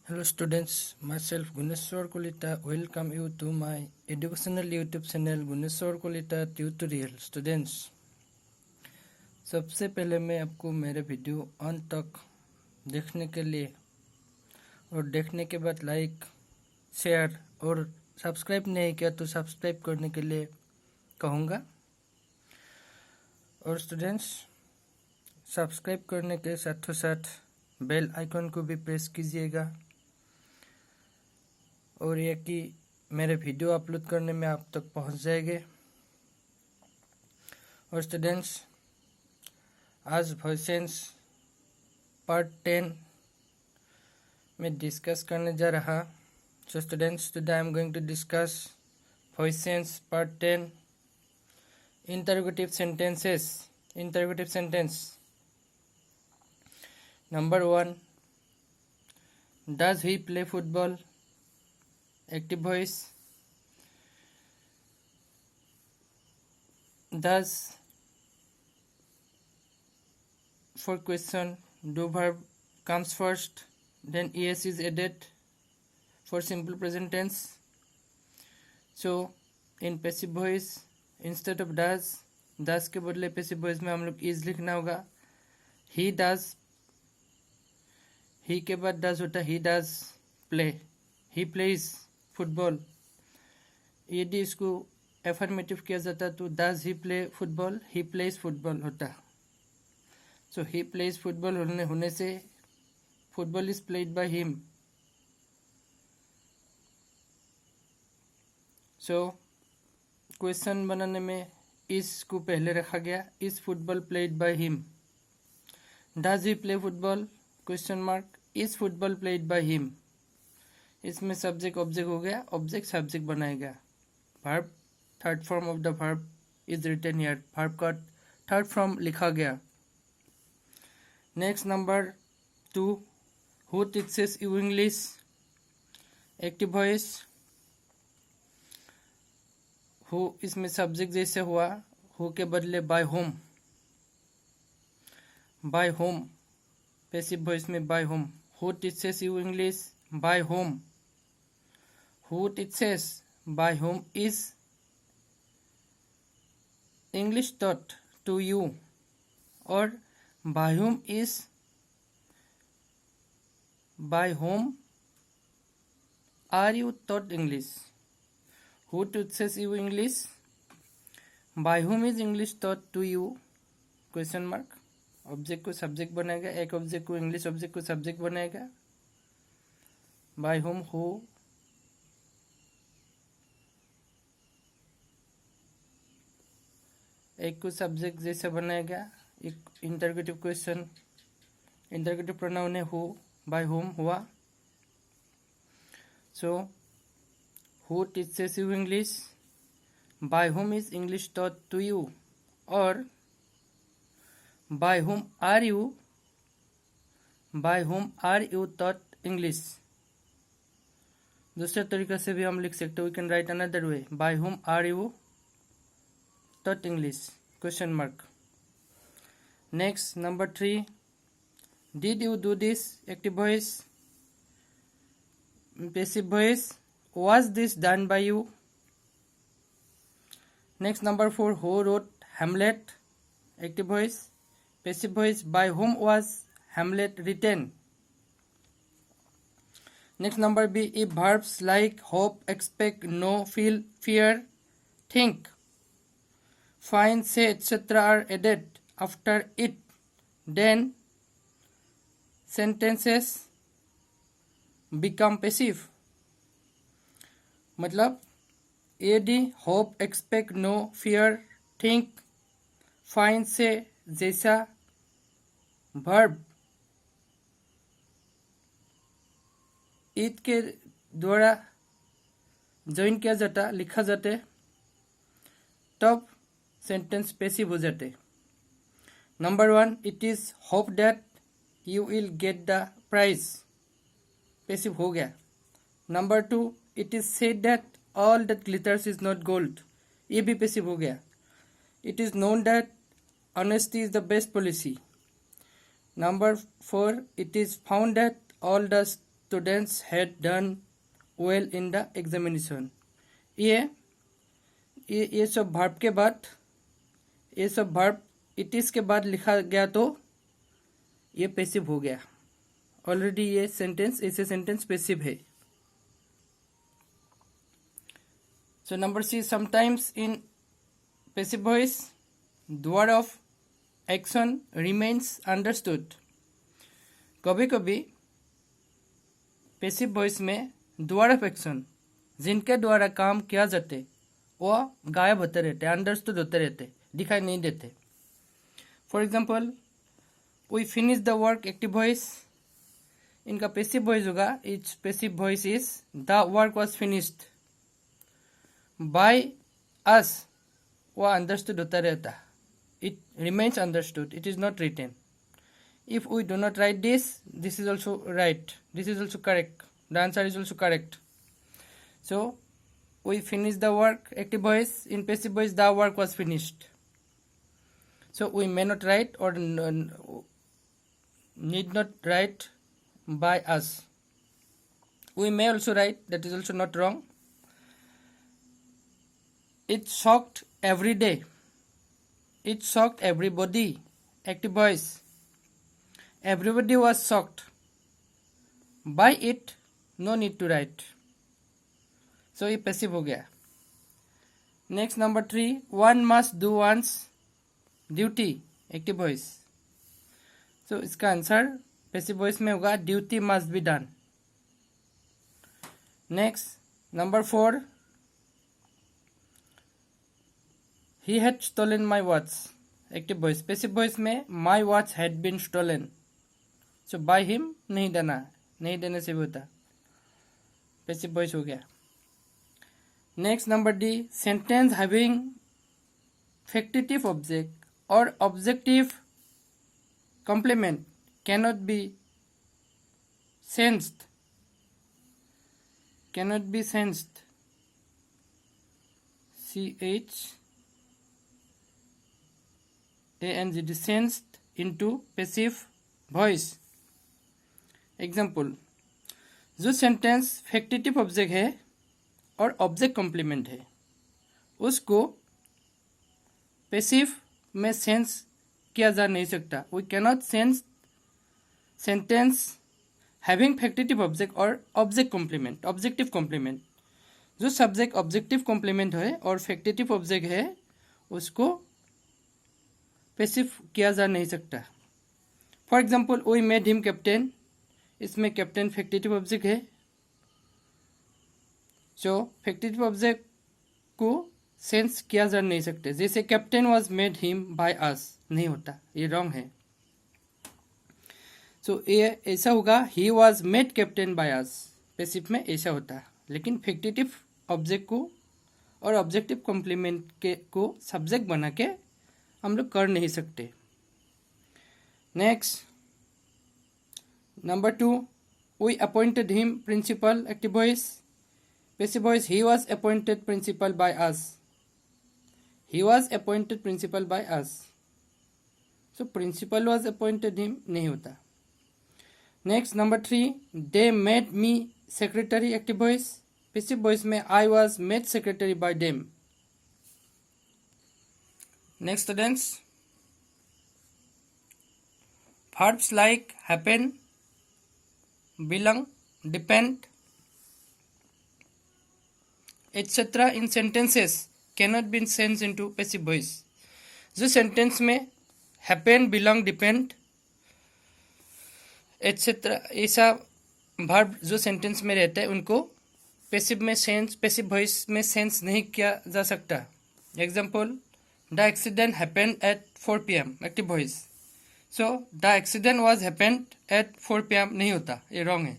Hello students, myself Guneshwar Kolita welcome you to my educational YouTube channel Guneshwar Kolita Tutorial. Students, सबसे पहले मैं आपको मेरे video अंत तक देखने के लिए और देखने के बाद लाइक, शेयर और सब्सक्राइब नहीं किया तो सब्सक्राइब करने के लिए कहूँगा। और स्टूडेंट्स, सब्सक्राइब करने के साथों साथ बेल आइकन को भी प्रेस कीजिएगा और यह कि मेरे वीडियो अपलोड करने में आप तक पहुंच जाएंगे। और स्टूडेंट्स, आज वॉइसेंस पार्ट 10 में डिस्कस करने जा रहा। So students, today I am going to discuss वॉइसेंस part 10 interrogative sentences. Interrogative sentence number 1, does he play football? Active voice, does. For question, do verb comes first, then es is added for simple present tense. So in passive voice, instead of does के बदले passive voice में हम लोग is लिखना होगा। he does, he के बाद does होता है, he does play, he plays football. यदि इसको एफर्मेटिव किया जाता तो does he play football, he plays football होता। सो ही प्लेज फुटबॉल होने से football is played by him. So question बनाने में इस को पहले रखा गया, is football played by him. Does he play football question mark, is football played by him. इसमें सब्जेक्ट ऑब्जेक्ट हो गया, ऑब्जेक्ट सब्जेक्ट बनाएगा। Verb third form of the verb is written here, verb का थर्ड फॉर्म लिखा गया। Next number 2, who teaches you English? Active voice, who इसमें subject जैसे हुआ, हु के बदले by whom, by whom. Passive voice में by whom, who teaches you English by whom. Who teaches? By whom is English taught to you? Or by whom are you taught English? Who teaches you English? By whom is English taught to you? Question mark। Object को subject बनाएगा, एक object को English object को subject बनाएगा। By whom, who, एक को subject जैसे बनाएगा। एक इंटरोगेटिव क्वेश्चन, इंटरोगेटिव प्रोनाउन है हु, बाय होम हुआ। So who teaches you English, by whom is English taught to you. और by whom are you taught English. दूसरे तरीके से भी हम लिख सकते हैं, we can write another way, by whom are you taught English question mark। Next number 3, did you do this? Active voice, passive voice, was this done by you? Next number 4, who wrote Hamlet? Active voice, passive voice, by whom was Hamlet written? Next number B, if verbs like hope, expect, know, feel, fear, think, find, say, etc. are added after it, then sentences become passive। मतलब यदि hope, expect, know, fear, think, find, say जैसा verb it के द्वारा join किया जाता, लिखा जाते, तब सेंटेंस पैसिव हो जाते। Number 1, it is hope that you will get the prize, passive हो गया। Number 2, it is said that all that glitters is not gold, ये भी पैसिव हो गया। It is known that honesty is the best policy. Number 4, it is found that all the students had done well in the examination. ये सब verb के बाद, ये सब verb it is के बाद लिखा गया तो ये पैसिव हो गया. ऑलरेडी ये सेंटेंस, ऐसे सेंटेंस पैसिव है. So number C, sometimes in passive voice the word of action remains understood. कभी कभी पैसिव वॉइस में द्वार ऑफ एक्शन, जिनके द्वारा काम किया जाते, वो गायब होते रहते, अंडरस्टूड होते रहते, दिखाई नहीं देते. For example, we finish the work active voice, इनका पैसिव वॉइस होगा. Its passive voice is the work was finished. By us वो अंडरस्टूड होता रहता, it remains understood, it is not written. If we do not write this, this is also right, this is also correct, the answer is also correct. So we finish the work, active voice. In passive voice, the work was finished. So we may not write or need not write by us. We may also write, that is also not wrong. It shocked every day, it shocked everybody, active voice. Everybody was shocked by it, no need to write. So ये passive हो गया. Next number 3, one must do one's duty, active voice. So इसका answer passive voice में होगा duty must be done. Next number 4, he had stolen my watch, active voice. Passive voice में my watch had been stolen. So by him नहीं देना, नहीं देने से भी होता, पैसिव वॉइस हो गया. Next number D, sentence having factitive object और objective complement cannot be sensed, cannot be sensed, CHANGD, sensed into passive voice. Example, जो सेंटेंस फैक्टिटिव ऑब्जेक्ट है और ऑब्जेक्ट कॉम्प्लीमेंट है, उसको पैसिव में सेंस किया जा नहीं सकता. We cannot sense sentence having factitive object और ऑब्जेक्ट कॉम्प्लीमेंट, ऑब्जेक्टिव कॉम्प्लीमेंट. जो सब्जेक्ट ऑब्जेक्टिव कॉम्प्लीमेंट है और फैक्टिटिव ऑब्जेक्ट है, उसको पैसिव किया जा नहीं सकता. For example, we made him captain, इसमें कैप्टन फैक्टिटिव ऑब्जेक्ट है. जो फैक्टिटिव ऑब्जेक्ट को सेंस किया जा नहीं सकते, जैसे captain was made him by us, नहीं होता, ये रॉन्ग है. सो ये ऐसा होगा, he was made captain by us, passive में ऐसा होता. लेकिन फैक्टिटिव ऑब्जेक्ट को और ऑब्जेक्टिव कॉम्प्लीमेंट के को सब्जेक्ट बना के हम लोग कर नहीं सकते. Next number 2, we appointed him principal, active voice. Passive voice, he was appointed principal by us, he was appointed principal by us. So principal was appointed him नहीं होता. Next number 3, they made me secretary, active voice. Passive voice में I was made secretary by them. Next students, verbs like happen, belong, depend, etc. in sentences cannot be changed into passive voice. जो sentence में happen, belong, depend, etc. ऐसा verb जो sentence में रहता है, उनको passive में सेंस, पैसिव वॉइस में सेंस नहीं किया जा सकता. Example, the accident happened at 4 PM, active voice. So the accident was happened at 4 PM नहीं होता, ये wrong है.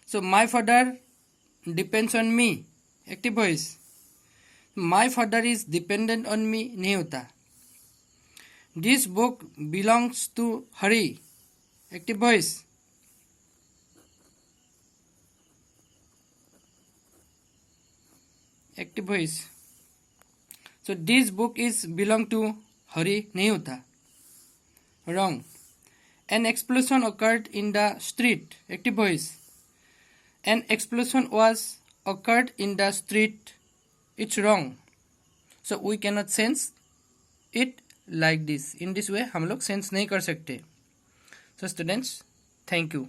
So my father depends on me, active voice. My father is dependent on me नहीं होता. This book belongs to Hari, active voice. Active voice. So this book is belong to Hari नहीं होता, wrong. An explosion occurred in the street. Active voice. An explosion was occurred in the street. It's wrong. So we cannot sense it like this. In this way हम लोग sense नहीं कर सकते. So students, thank you.